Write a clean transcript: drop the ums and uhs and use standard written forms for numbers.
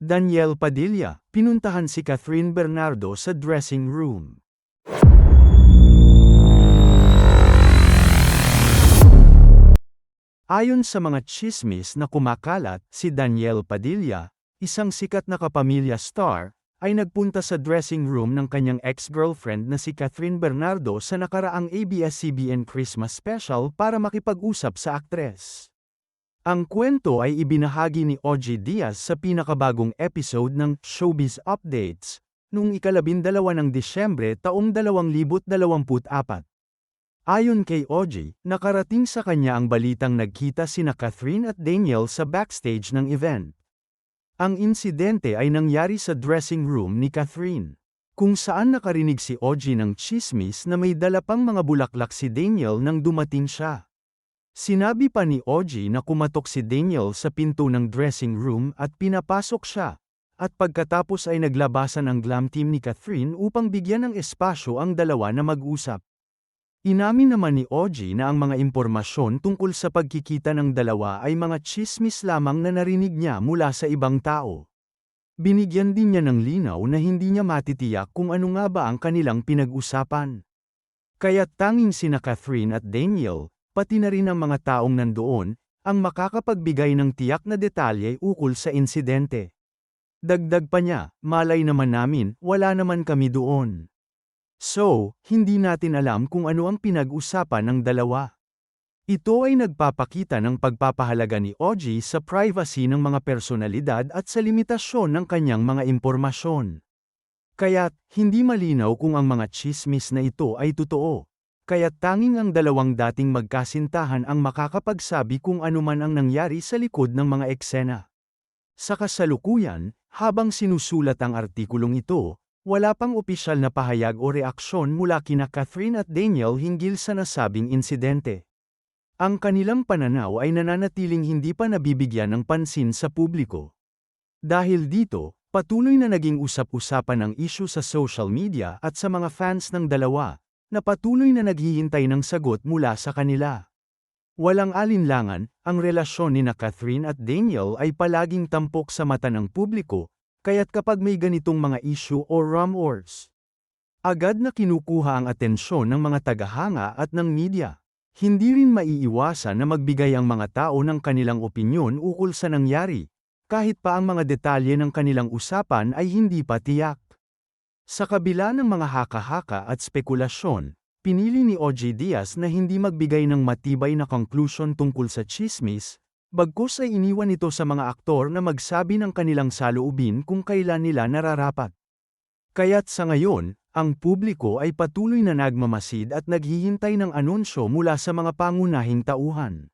Daniel Padilla, pinuntahan si Catherine Bernardo sa dressing room. Ayon sa mga tsismis na kumakalat, si Daniel Padilla, isang sikat na kapamilya star, ay nagpunta sa dressing room ng kanyang ex-girlfriend na si Catherine Bernardo sa nakaraang ABS-CBN Christmas special para makipag-usap sa aktres. Ang kwento ay ibinahagi ni OG Diaz sa pinakabagong episode ng Showbiz Updates, noong ika-12 ng Disyembre taong 2024. Ayon kay OG, nakarating sa kanya ang balitang nagkita sina Catherine at Daniel sa backstage ng event. Ang insidente ay nangyari sa dressing room ni Catherine, kung saan nakarinig si OG ng tsismis na may dala pang mga bulaklak si Daniel nang dumating siya. Sinabi pa ni OG na kumatok si Daniel sa pinto ng dressing room at pinapasok siya, at pagkatapos ay naglabasan ang glam team ni Catherine upang bigyan ng espasyo ang dalawa na mag-usap. Inamin naman ni OG na ang mga impormasyon tungkol sa pagkikita ng dalawa ay mga tsismis lamang na narinig niya mula sa ibang tao. Binigyan din niya ng linaw na hindi niya matitiyak kung ano nga ba ang kanilang pinag-usapan. Kaya't tanging sina Catherine at Daniel, pati na rin ang mga taong nandoon, ang makakapagbigay ng tiyak na detalye ukol sa insidente. Dagdag pa niya, malay naman namin, wala naman kami doon. So, hindi natin alam kung ano ang pinag-usapan ng dalawa. Ito ay nagpapakita ng pagpapahalaga ni OG sa privacy ng mga personalidad at sa limitasyon ng kanyang mga impormasyon. Kaya't, hindi malinaw kung ang mga tsismis na ito ay totoo. Kaya't tanging ang dalawang dating magkasintahan ang makakapagsabi kung ano man ang nangyari sa likod ng mga eksena. Sa kasalukuyan, habang sinusulat ang artikulong ito, wala pang opisyal na pahayag o reaksyon mula kina Catherine at Daniel hinggil sa nasabing insidente. Ang kanilang pananaw ay nananatiling hindi pa nabibigyan ng pansin sa publiko. Dahil dito, patuloy na naging usap-usapan ang issue sa social media at sa mga fans ng dalawa, na patuloy na naghihintay ng sagot mula sa kanila. Walang alinlangan, ang relasyon ni Catherine at Daniel ay palaging tampok sa mata ng publiko, kaya't kapag may ganitong mga issue o rumors, agad na kinukuha ang atensyon ng mga tagahanga at ng media. Hindi rin maiiwasan na magbigay ang mga tao ng kanilang opinyon ukol sa nangyari, kahit pa ang mga detalye ng kanilang usapan ay hindi pa tiyak. Sa kabila ng mga haka-haka at spekulasyon, pinili ni OG Diaz na hindi magbigay ng matibay na conclusion tungkol sa tsismis, bagkus ay iniwan ito sa mga aktor na magsabi ng kanilang saloobin kung kailan nila nararapat. Kaya't sa ngayon, ang publiko ay patuloy na nagmamasid at naghihintay ng anunsyo mula sa mga pangunahing tauhan.